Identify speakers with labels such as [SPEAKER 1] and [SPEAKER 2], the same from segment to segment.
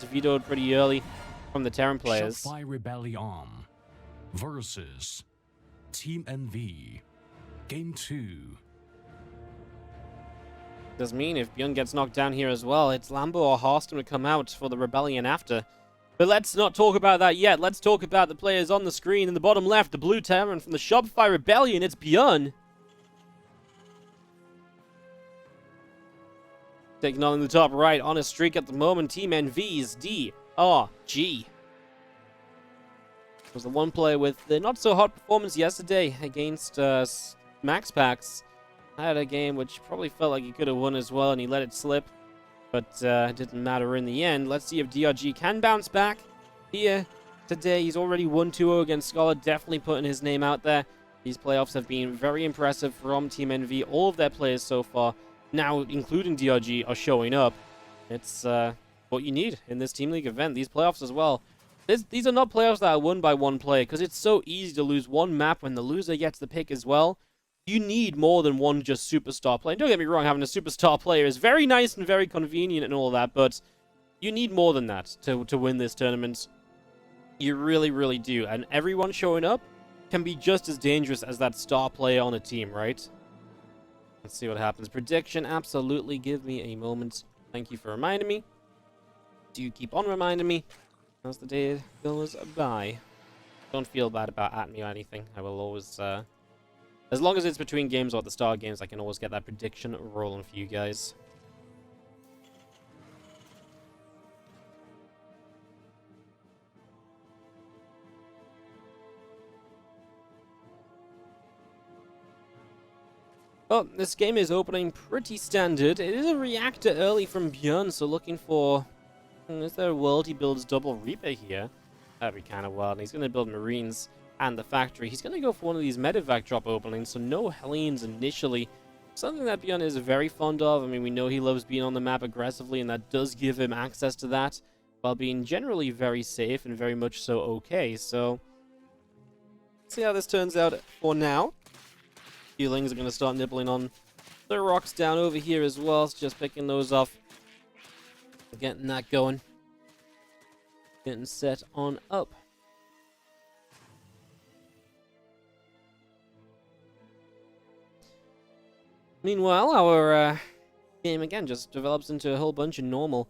[SPEAKER 1] gets vetoed pretty early from the Terran players.
[SPEAKER 2] Shopify Rebellion versus Team NV. Game 2.
[SPEAKER 1] Does mean if ByuN gets knocked down here as well, it's Lambo or Harston to come out for the Rebellion after. But let's not talk about that yet. Let's talk about the players on the screen. In the bottom left, the blue Terran from the Shopify Rebellion. It's ByuN. Taking on in the top right, on a streak at the moment, Team NV's DRG. Was the one player with the not so hot performance yesterday against Max Pax. Had a game which probably felt like he could have won as well, and he let it slip. But it didn't matter in the end. Let's see if DRG can bounce back here today. He's already won 2-0 against Scholar, definitely putting his name out there. These playoffs have been very impressive from Team NV. All of their players so far, now including DRG, are showing up. It's what you need in this Team League event. These playoffs as well. These are not playoffs that are won by one player, because it's so easy to lose one map when the loser gets the pick as well. You need more than one just superstar player. Don't get me wrong, having a superstar player is very nice and very convenient and all that, but you need more than that to win this tournament. You really, really do. And everyone showing up can be just as dangerous as that star player on a team, right? Let's see what happens. Prediction, absolutely. Give me a moment. Thank you for reminding me. Do you keep on reminding me as the day goes by? Don't feel bad about at me or anything. I will always... as long as it's between games or at the start of games, I can always get that prediction rolling for you guys. Well, this game is opening pretty standard. It is a reactor early from ByuN, so looking for... Is there a world he builds double Reaper here? That'd be kind of wild. And he's going to build Marines and the factory. He's going to go for one of these medevac drop openings, so no Hellions initially. Something that ByuN is very fond of. I mean, we know he loves being on the map aggressively, and that does give him access to that, while being generally very safe and very much so okay. So, let's see how this turns out for now. Healings are going to start nibbling on the rocks down over here as well, so just picking those off. Getting that going. Getting set on up. Meanwhile, our game again just develops into a whole bunch of normal.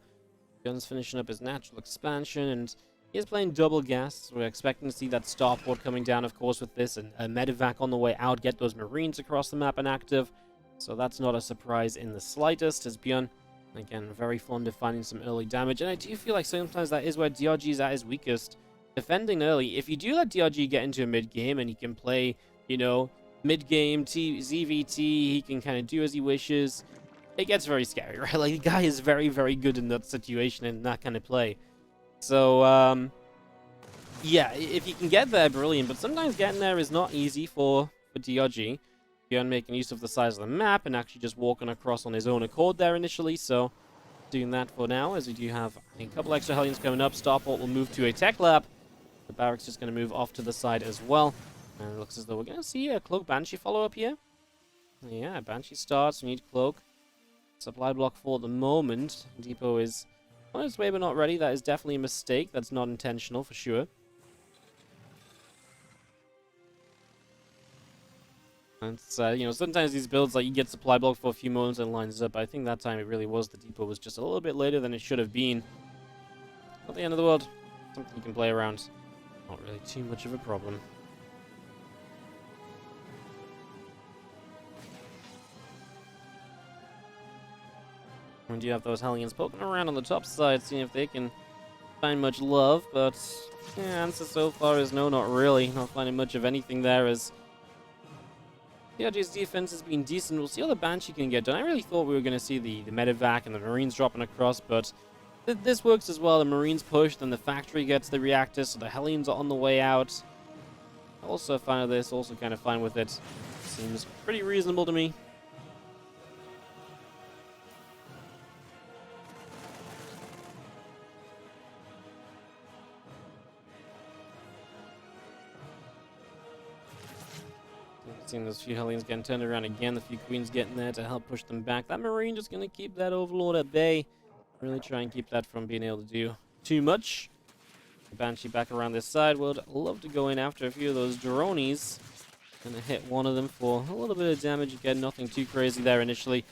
[SPEAKER 1] ByuN's finishing up his natural expansion, and he is playing double gas. We're expecting to see that starport coming down, of course, with this, and a medevac on the way out, get those Marines across the map and active. So that's not a surprise in the slightest, as ByuN, again, very fond of finding some early damage. And I do feel like sometimes that is where DRG is at his weakest. Defending early. If you do let DRG get into a mid-game, and he can play, you know, mid-game, ZVT, he can kind of do as he wishes. It gets very scary, right? Like, the guy is very, very good in that situation and that kind of play. So, yeah, if you can get there, brilliant. But sometimes getting there is not easy for DRG. ByuN making use of the size of the map and actually just walking across on his own accord there initially. So, doing that for now, as we do have a couple extra Hellions coming up. Starport will move to a tech lab. The barracks just going to move off to the side as well. And it looks as though we're going to see a Cloak Banshee follow-up here. Yeah, Banshee starts. We need Cloak. Supply block for the moment. Depot is on its way but not ready. That is definitely a mistake. That's not intentional for sure. And it's, you know, sometimes these builds, like, you get supply block for a few moments and it lines up. I think that time it really was. The Depot was just a little bit later than it should have been. Not the end of the world. Something you can play around. Not really too much of a problem. And you have those Hellions poking around on the top side, seeing if they can find much love, but the answer so far is no, not really. Not finding much of anything there, as DRG's defense has been decent. We'll see how the Banshee can get done. I really thought we were going to see the medevac and the Marines dropping across, but this works as well. The Marines push, then the factory gets the reactor, so the Hellions are on the way out. Also fine with this, also kind of fine with it. Seems pretty reasonable to me. Seeing those few Hellions getting turned around again, the few Queens getting there to help push them back. That Marine just going to keep that Overlord at bay. Really try and keep that from being able to do too much. Banshee back around this side. Would love to go in after a few of those drones. Gonna hit one of them for a little bit of damage. Again, nothing too crazy there initially.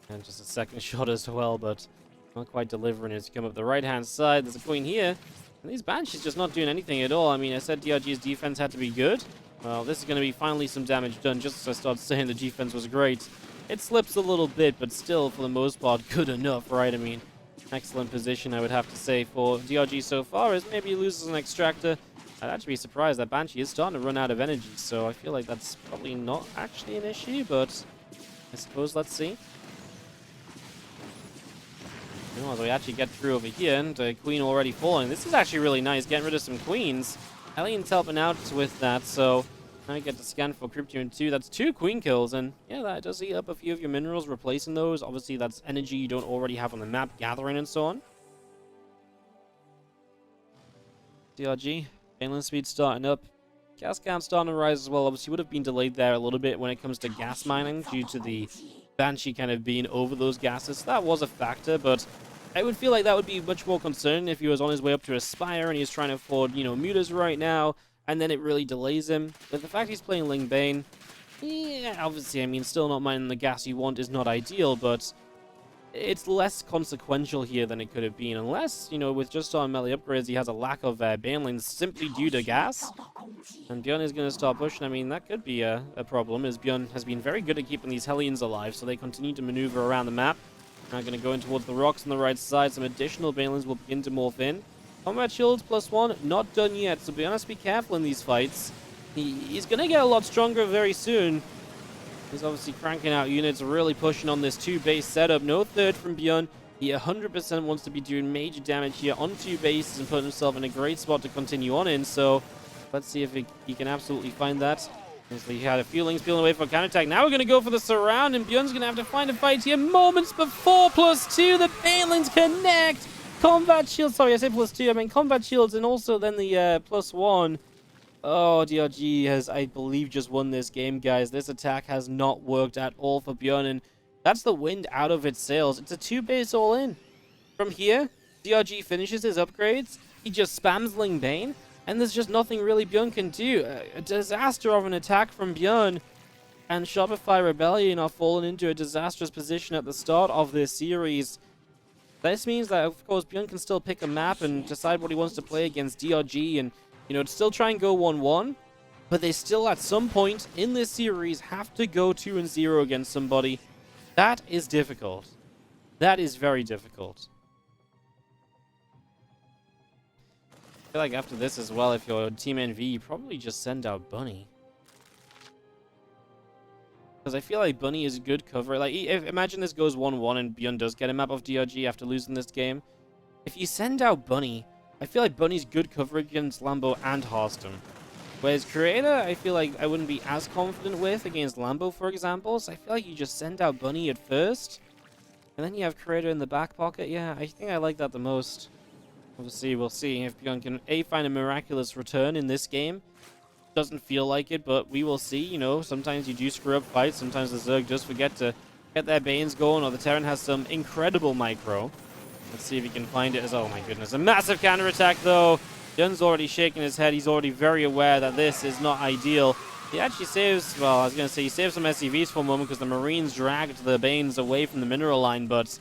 [SPEAKER 1] And just a second shot as well, but not quite delivering as you come up the right-hand side. There's a queen here. And these Banshees just not doing anything at all. I mean, I said DRG's defense had to be good. Well, this is going to be finally some damage done, just as I started saying the defense was great. It slips a little bit, but still, for the most part, good enough, right? I mean, excellent position, I would have to say, for DRG so far, as maybe he loses an extractor. I'd actually be surprised that Banshee is starting to run out of energy, so I feel like that's probably not actually an issue, but I suppose let's see. As we actually get through over here, and queen already falling. This is actually really nice, getting rid of some queens. Hellions helping out with that, so now you get to scan for Cryptium 2. That's 2 queen kills, and yeah, that does eat up a few of your minerals, replacing those. Obviously, that's energy you don't already have on the map, gathering and so on. DRG, Baneland speed starting up. Gas count starting to rise as well. Obviously, would have been delayed there a little bit when it comes to gas mining due to the Banshee kind of being over those gases. That was a factor, but I would feel like that would be much more concerning if he was on his way up to Aspire and he's trying to afford, mutas right now, and then it really delays him. But the fact he's playing Ling Bane, yeah, obviously, I mean, still not mining the gas you want is not ideal, but it's less consequential here than it could have been, unless, with just on melee upgrades, he has a lack of banelings simply due to gas. And ByuN is going to start pushing. I mean, that could be a problem, as ByuN has been very good at keeping these Hellions alive, so they continue to maneuver around the map. Now going to go in towards the rocks on the right side. Some additional banelings will begin to morph in. Combat shields +1, not done yet, so ByuN has to be careful in these fights. He's going to get a lot stronger very soon. He's obviously cranking out units, really pushing on this 2-base setup. No third from ByuN. He 100% wants to be doing major damage here on 2 bases and put himself in a great spot to continue on in. So let's see if he can absolutely find that. Obviously, he had a few lings peeling away for a counterattack. Now we're going to go for the surround, and ByuN's going to have to find a fight here. Moments before +2, the banelings connect. Combat shields, sorry, I said +2. I mean combat shields, and also then the +1. Oh, DRG has, I believe, just won this game, guys. This attack has not worked at all for ByuN, and that's the wind out of its sails. It's a 2-base all-in. From here, DRG finishes his upgrades. He just spams Ling Bane, and there's just nothing really ByuN can do. A disaster of an attack from ByuN, and Shopify Rebellion are falling into a disastrous position at the start of this series. This means that, of course, ByuN can still pick a map and decide what he wants to play against DRG, and to still try and go 1-1, but they still at some point in this series have to go 2-0 against somebody. That is difficult. That is very difficult. I feel like after this as well, if you're Team NV, you probably just send out Bunny. Because I feel like Bunny is a good cover. Like, imagine this goes 1-1 and ByuN does get a map of DRG after losing this game. If you send out Bunny, I feel like Bunny's good cover against Lambo and Hearthstone. Whereas Creator, I feel like I wouldn't be as confident with against Lambo, for example. So I feel like you just send out Bunny at first, and then you have Creator in the back pocket. Yeah, I think I like that the most. Obviously, we'll see if ByuN can find a miraculous return in this game. Doesn't feel like it, but we will see. Sometimes you do screw up fights. Sometimes the Zerg does forget to get their Banes going, or the Terran has some incredible micro. Let's see if he can find it. Oh my goodness, a massive counterattack though. ByuN's already shaking his head. He's already very aware that this is not ideal. He actually saves, well, I was going to say he saves some SCVs for a moment because the Marines dragged the Banes away from the mineral line, but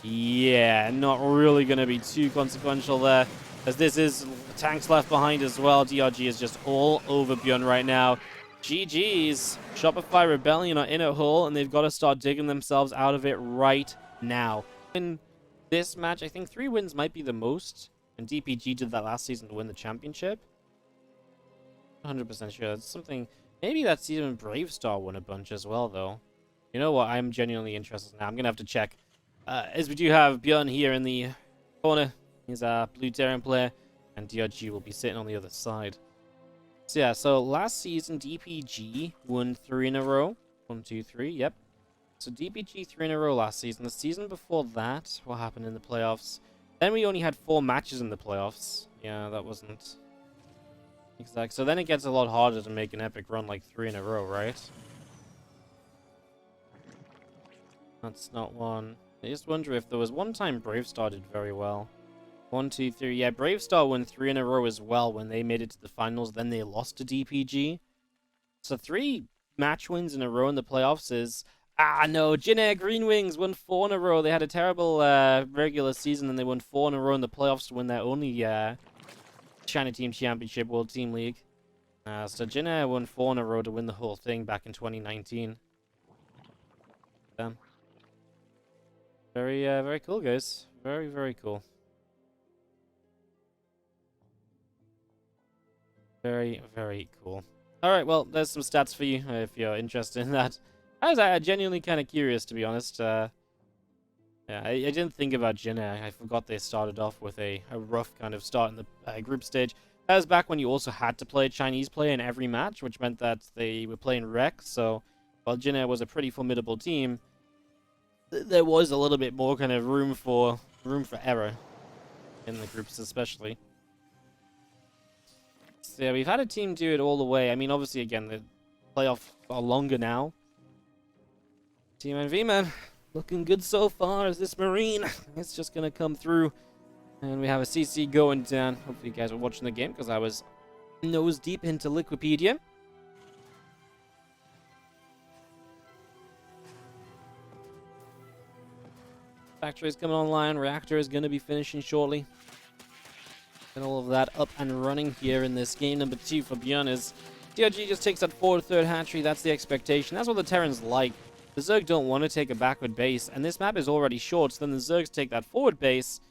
[SPEAKER 1] yeah, not really going to be too consequential there, as this is tanks left behind as well. DRG is just all over ByuN right now. GG's. Shopify Rebellion are in a hole, and they've got to start digging themselves out of it right now. In this match, I think 3 wins might be the most, and DPG did that last season to win the championship. 100% sure. That's something. Maybe that season Brave Star won a bunch as well, though. You know what? I'm genuinely interested now. I'm gonna have to check. As we do have ByuN here in the corner. He's a blue Terran player, and DRG will be sitting on the other side. So yeah, so last season DPG won 3 in a row. 1, 2, 3. Yep. So DPG 3 in a row last season. The season before that, what happened in the playoffs? Then we only had 4 matches in the playoffs. Yeah, that wasn't exact. So then it gets a lot harder to make an epic run like 3 in a row, right? That's not one. I just wonder if there was one time Brave Star did very well. 1, 2, 3. Yeah, Brave Star won 3 in a row as well when they made it to the finals. Then they lost to DPG. So 3 match wins in a row in the playoffs is... Ah, no. Jin Air Green Wings won 4 in a row. They had a terrible regular season, and they won 4 in a row in the playoffs to win their only China Team Championship World Team League. So Jin Air won 4 in a row to win the whole thing back in 2019. Very cool, guys. Very, very cool. Very, very cool. Alright, well, there's some stats for you if you're interested in that. I was genuinely kind of curious, to be honest. Yeah, I didn't think about Jin Air. I forgot they started off with a rough kind of start in the group stage. That was back when you also had to play a Chinese player in every match, which meant that they were playing Rec. So, while Jin Air was a pretty formidable team, there was a little bit more kind of room for error in the groups, especially. So yeah, we've had a team do it all the way. I mean, obviously, again, the playoffs are longer now. Team NV, man, looking good so far as this Marine. It's just going to come through. And we have a CC going down. Hopefully you guys were watching the game, because I was nose deep into Liquipedia. Factory is coming online. Reactor is going to be finishing shortly. And all of that up and running here in this game number 2 for ByuN as DRG just takes that forward third hatchery. That's the expectation. That's what the Terrans like. The Zerg don't want to take a backward base, and this map is already short, so then the Zergs take that forward base.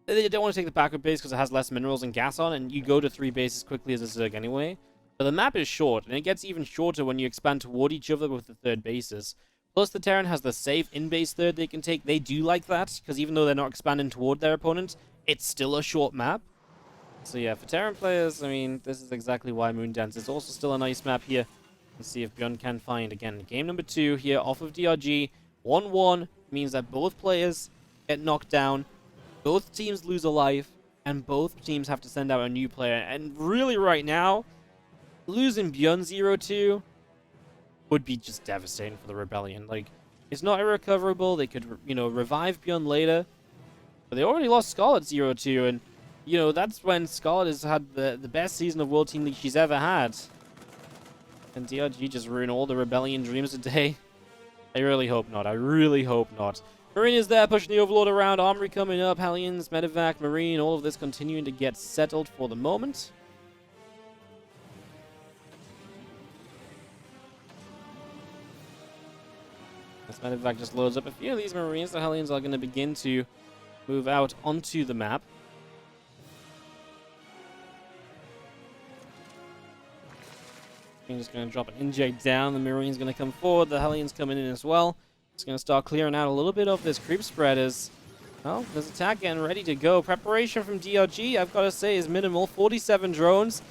[SPEAKER 1] They don't want to take the backward base because it has less minerals and gas on, and you go to 3 bases quickly as a Zerg anyway. But the map is short, and it gets even shorter when you expand toward each other with the third bases. Plus, the Terran has the safe in-base third they can take. They do like that, because even though they're not expanding toward their opponent, it's still a short map. So yeah, for Terran players, I mean, this is exactly why Moondance is also still a nice map here. Let's see if ByuN can find, again, game number 2 here off of DRG. 1-1 means that both players get knocked down, both teams lose a life, and both teams have to send out a new player. And really right now, losing ByuN 0-2 would be just devastating for the Rebellion. Like, it's not irrecoverable. They could, you know, revive ByuN later. But they already lost Scarlet 0-2, and you know, that's when Scarlet has had the best season of World Team League she's ever had. And DRG just ruined all the Rebellion dreams today. I really hope not. I really hope not. Marine is there, pushing the Overlord around. Armory coming up. Hellions, Medevac, Marine, all of this continuing to get settled for the moment. As Medevac just loads up a few of these Marines, the Hellions are going to begin to move out onto the map. I'm just going to drop an inject down. The Marine's going to come forward. The Hellions coming in as well. It's going to start clearing out a little bit of this creep spread as, well, there's attack getting ready to go. Preparation from DRG, I've got to say, is minimal. 47 drones.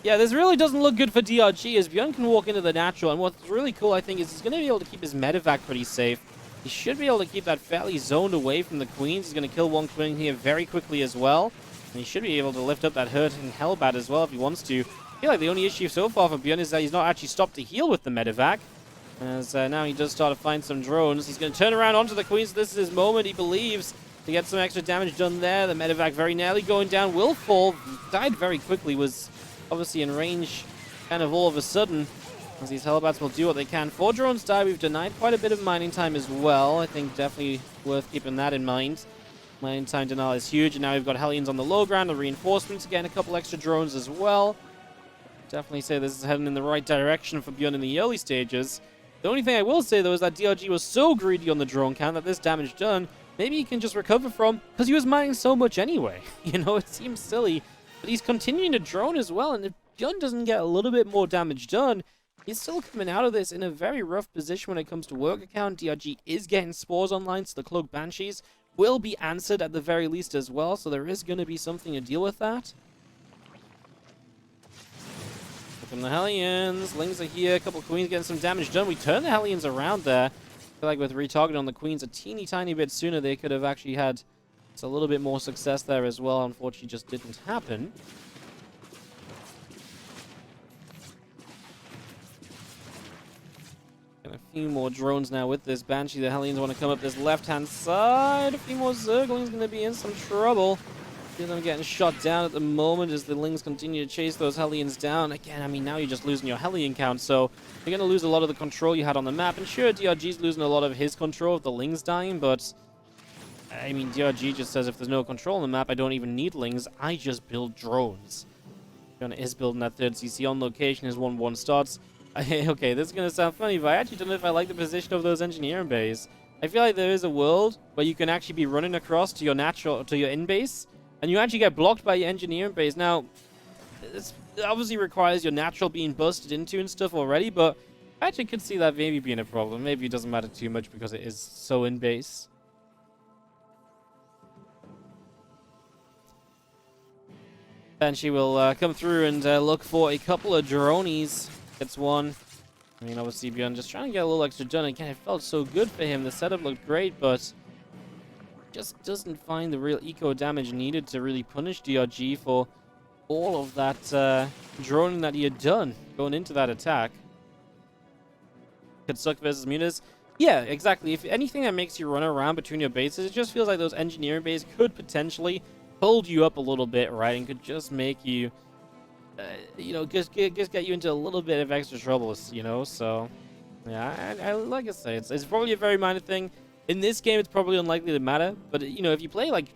[SPEAKER 1] Yeah, this really doesn't look good for DRG as ByuN can walk into the natural. And what's really cool, I think, is he's going to be able to keep his medevac pretty safe. He should be able to keep that fairly zoned away from the Queens. He's going to kill one Queen here very quickly as well. And he should be able to lift up that hurting Hellbat as well if he wants to. I feel like the only issue so far for ByuN is that he's not actually stopped to heal with the medevac. As now he does start to find some drones. He's going to turn around onto the Queens. This is his moment, he believes, to get some extra damage done there. The medevac very nearly going down. Will fall. Died very quickly. Was obviously in range kind of all of a sudden. As these Hellbats will do what they can. 4 drones die. We've denied quite a bit of mining time as well. I think definitely worth keeping that in mind. Mining time denial is huge. And now we've got Hellions on the low ground. The reinforcements again. A couple extra drones as well. Definitely say this is heading in the right direction for ByuN in the early stages. The only thing I will say, though, is that DRG was so greedy on the drone count that this damage done, maybe he can just recover from, because he was mining so much anyway. You know, it seems silly, but he's continuing to drone as well, and if ByuN doesn't get a little bit more damage done, he's still coming out of this in a very rough position when it comes to worker count. DRG is getting spores online, so the Cloaked Banshees will be answered at the very least as well, so there is going to be something to deal with that. From the Hellions, Lings are here, a couple of Queens getting some damage done. We turn the Hellions around there. I feel like with retargeting on the Queens a teeny tiny bit sooner, they could have actually had a little bit more success there as well. Unfortunately, just didn't happen. And a few more drones now with this Banshee. The Hellions want to come up this left-hand side. A few more Zerglings going to be in some trouble. See them getting shot down at the moment as the Lings continue to chase those Hellions down. Again, I mean, now you're just losing your Hellion count, so you're going to lose a lot of the control you had on the map. And sure, DRG's losing a lot of his control of the Lings dying, but I mean, DRG just says if there's no control on the map, I don't even need Lings. I just build drones. ByuN is building that third CC on location as 1-1 starts. Okay, this is going to sound funny, but I actually don't know if I like the position of those engineering bays. I feel like there is a world where you can actually be running across to your in base, and you actually get blocked by your engineering base. Now, this obviously requires your natural being busted into and stuff already, but I actually could see that maybe being a problem. Maybe it doesn't matter too much because it is so in base. Then she will come through and look for a couple of dronies. Gets one. I mean, obviously, ByuN just trying to get a little extra done. Again, it felt so good for him. The setup looked great, but just doesn't find the real eco damage needed to really punish DRG for all of that droning that he had done going into that attack. Could suck versus Munas. Yeah, exactly. If anything that makes you run around between your bases, it just feels like those engineering bases could potentially hold you up a little bit, right? And could just make you, you know, just get you into a little bit of extra troubles, you know? So, yeah, I like I say, it's probably a very minor thing. In this game, it's probably unlikely to matter. But, you know, if you play, like,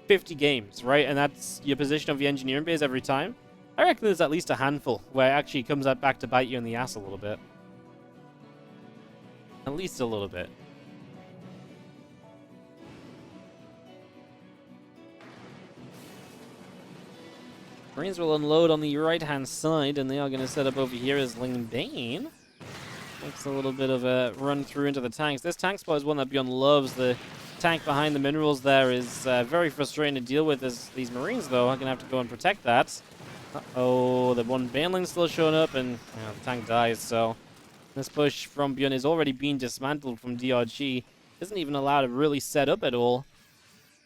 [SPEAKER 1] 50 games, right? And that's your position of the engineering base every time, I reckon there's at least a handful where it actually comes back to bite you in the ass a little bit. At least a little bit. Marines will unload on the right-hand side, and they are going to set up over here as Ling Bane. Makes a little bit of a run through into the tanks. This tank spot is one that ByuN loves. The tank behind the minerals there is very frustrating to deal with. As these Marines, though, are going to have to go and protect that. Uh-oh, the one Baneling still showing up, and the tank dies, so this push from ByuN is already being dismantled from DRG. Isn't even allowed to really set up at all.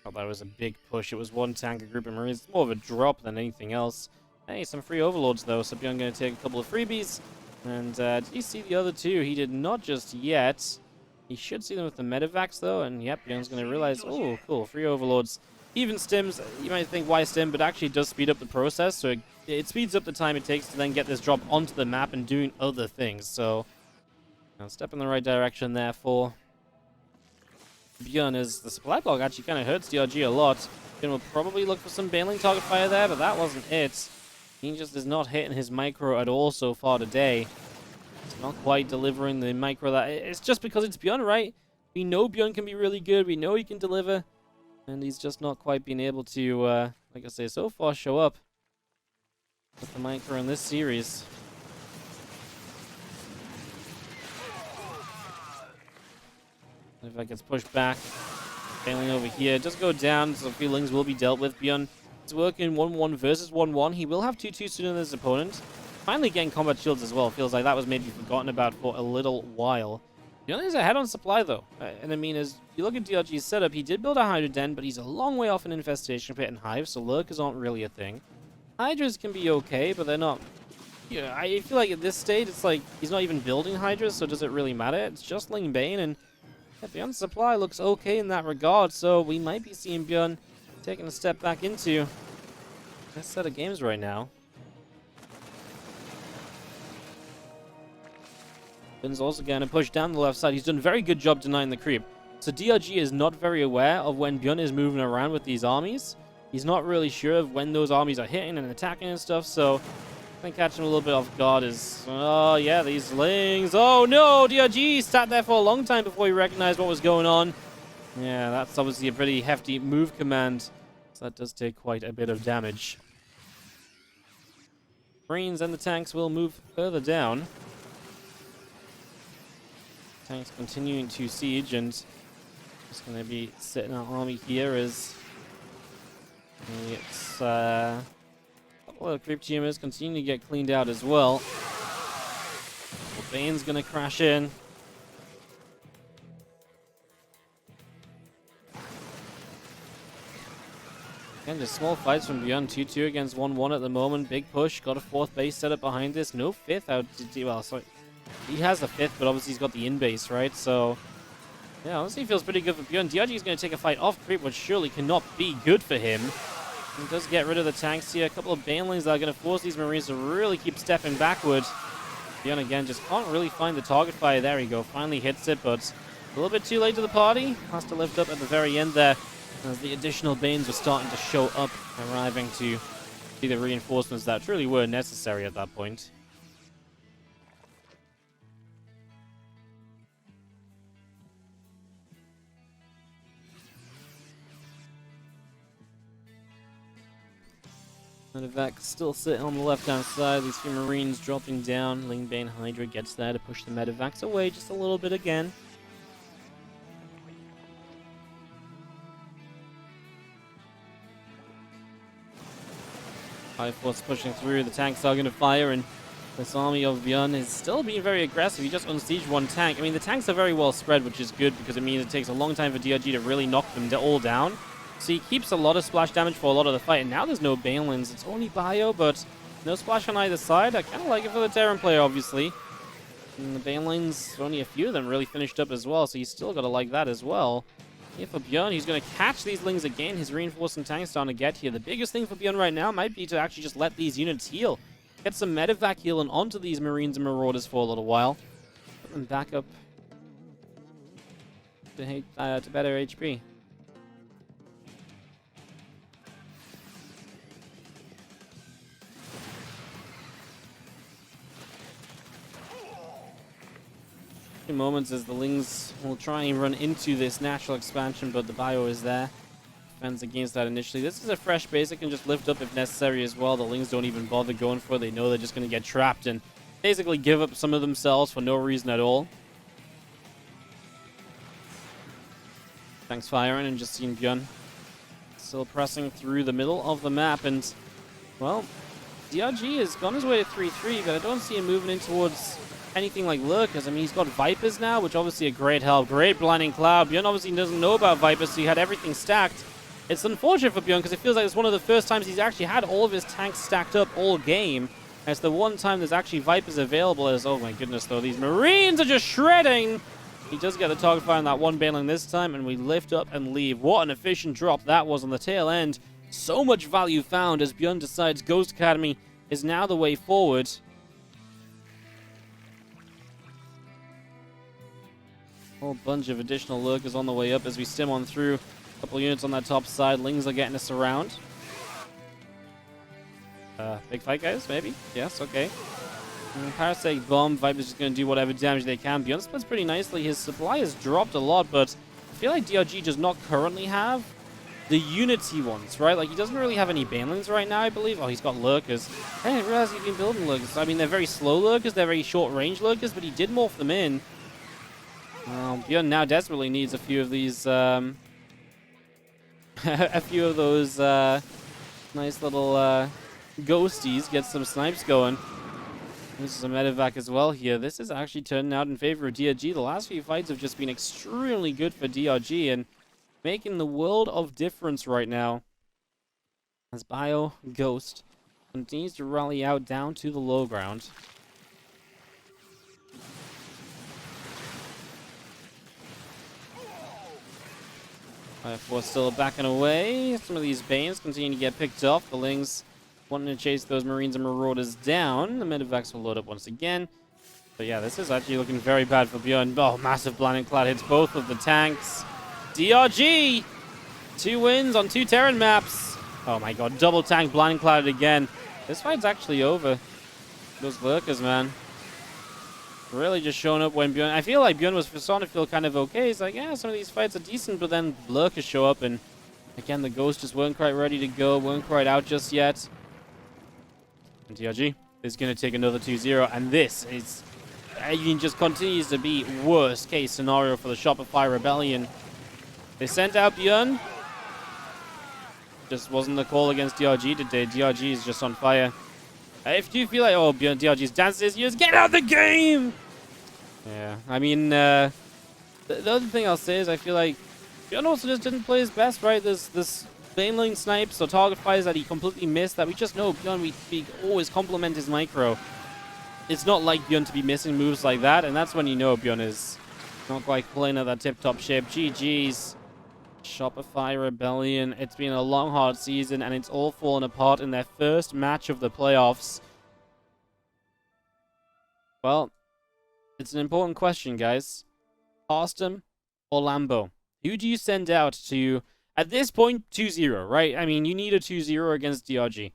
[SPEAKER 1] Oh, that was a big push. It was one tank, a group of Marines. It's more of a drop than anything else. Hey, some free overlords, though. So ByuN going to take a couple of freebies. And did he see the other two? He did not just yet. He should see them with the medevacs, though. And yep, ByuN's going to realize, oh, cool, free overlords. Even stims, you might think, why stim? But actually it does speed up the process. So it speeds up the time it takes to then get this drop onto the map and doing other things. So, step in the right direction there for ByuN, as the supply block actually kind of hurts DRG a lot. ByuN will probably look for some Baneling target fire there, but that wasn't it. He just is not hitting his micro at all so far today. It's not quite delivering the micro that... It's just because it's ByuN, right? We know ByuN can be really good. We know he can deliver. And he's just not quite been able to, like I say, so far show up with the micro in this series. If that gets pushed back, failing over here, just go down, so feelings will be dealt with. ByuN is working 1-1 versus 1-1. He will have 2-2 sooner than his opponent. Finally getting combat shields as well. Feels like that was maybe forgotten about for a little while. ByuN is ahead on supply, though. And I mean, as you look at DRG's setup, he did build a Hydra Den, but he's a long way off an Infestation Pit and Hive, so lurkers aren't really a thing. Hydras can be okay, but they're not... Yeah, I feel like at this stage, it's like he's not even building Hydras, so does it really matter? It's just Ling Bane, and ByuN's supply looks okay in that regard, so we might be seeing ByuN taking a step back into this set of games right now. ByuN's also going to push down the left side. He's done a very good job denying the creep. So DRG is not very aware of when ByuN is moving around with these armies. He's not really sure of when those armies are hitting and attacking and stuff, so I think catching him a little bit off guard is... Oh, yeah, these Lings. Oh, no! DRG sat there for a long time before he recognized what was going on. Yeah, that's obviously a pretty hefty move command. So that does take quite a bit of damage. Marines and the tanks will move further down. Tanks continuing to siege, and just going to be sitting our army here as it's... Well, the creep GMers continue to get cleaned out as well. Bane's gonna crash in. Again, just small fights from ByuN. 2-2 against 1-1 at the moment. Big push. Got a fourth base set up behind this. No fifth out. Well, sorry. He has the fifth, but obviously he's got the in base, right? So, yeah, honestly, feels pretty good for ByuN. DRG is going to take a fight off creep, which surely cannot be good for him. He does get rid of the tanks here. A couple of banelings that are going to force these Marines to really keep stepping backward. ByuN again just can't really find the target fire. There we go. Finally hits it, but a little bit too late to the party. Has to lift up at the very end there as the additional Banes were starting to show up, arriving to be the reinforcements that truly were necessary at that point. Medevac still sitting on the left-hand side. These few Marines dropping down. Lingbane Hydra gets there to push the Medevacs away just a little bit again. High Force pushing through. The tanks are going to fire, and this army of ByuN is still being very aggressive. He just unsieged one tank. I mean, the tanks are very well spread, which is good because it means it takes a long time for DRG to really knock them all down. So he keeps a lot of splash damage for a lot of the fight, and now there's no Banelings. It's only Bio, but no splash on either side. I kind of like it for the Terran player, obviously. And the Banelings, only a few of them really finished up as well, so he's still got to like that as well. Here for ByuN, he's going to catch these Lings again. His reinforcing tanks starting to get here. The biggest thing for ByuN right now might be to actually just let these units heal. Get some Medevac healing onto these Marines and Marauders for a little while. Put them back up to better HP. Moments as the Lings will try and run into this natural expansion, but the Bio is there. Defends against that initially. This is a fresh base. It can just lift up if necessary as well. The Lings don't even bother going for it. They know they're just going to get trapped and basically give up some of themselves for no reason at all. Thanks firing and just seeing ByuN still pressing through the middle of the map, and well, DRG has gone his way to 3-3, but I don't see him moving in towards anything like Lurkers. I mean, he's got Vipers now, which obviously a great help. Great Blinding Cloud. ByuN obviously doesn't know about Vipers, so he had everything stacked. It's unfortunate for ByuN because it feels like it's one of the first times he's actually had all of his tanks stacked up all game. And it's the one time there's actually Vipers available. As, oh my goodness, though, these Marines are just shredding. He does get the target fire on that one Baneling this time, and we lift up and leave. What an efficient drop that was on the tail end. So much value found as ByuN decides Ghost Academy is now the way forward. A whole bunch of additional Lurkers on the way up as we stim on through. A couple units on that top side. Lings are getting us around. Big fight, guys? Maybe? Yes, okay. Parasitic Bomb. Viper's just going to do whatever damage they can. ByuN splits pretty nicely. His supply has dropped a lot, but I feel like DRG does not currently have the units he wants, right? Like, he doesn't really have any Banelings right now, I believe. Oh, he's got Lurkers. I didn't realize he'd been building Lurkers. I mean, they're very slow Lurkers. They're very short-range Lurkers, but he did morph them in. ByuN now desperately needs a few of these, a few of those nice little ghosties. Get some snipes going. This is a Medevac as well here. This is actually turning out in favor of DRG. The last few fights have just been extremely good for DRG and making the world of difference right now. As Bio Ghost continues to rally out down to the low ground. Force still backing away. Some of these Banes continue to get picked off. The Lings wanting to chase those Marines and Marauders down. The Medevacs will load up once again. But yeah, this is actually looking very bad for ByuN. Oh, massive Blinding Cloud hits both of the tanks. DRG! 2 wins on 2 Terran maps. Oh my god, double tank Blinding Cloud again. This fight's actually over. Those Lurkers, man. Really just showing up when ByuN... I feel like ByuN was starting to feel kind of okay. It's like, yeah, some of these fights are decent, but then Lurkers show up, and again, the Ghosts just weren't quite ready to go, weren't quite out just yet. And DRG is going to take another 2-0, and this is... it just continues to be worst case scenario for the Shopify Rebellion. They sent out ByuN. Just wasn't the call against DRG today. DRG is just on fire. If you feel like, oh, DRG's dances, you just get out of the game! Yeah, I mean, the other thing I'll say is I feel like ByuN also just didn't play his best, right? There's this Baneling snipes or target fires that he completely missed that we just know ByuN, we always compliment his micro. It's not like ByuN to be missing moves like that, and that's when you know ByuN is not quite playing at that tip-top shape. GG's. Shopify Rebellion. It's been a long, hard season, and it's all fallen apart in their first match of the playoffs. Well, it's an important question, guys. Austin or Lambo? Who do you send out to, at this point, 2-0, right? I mean, you need a 2-0 against DRG.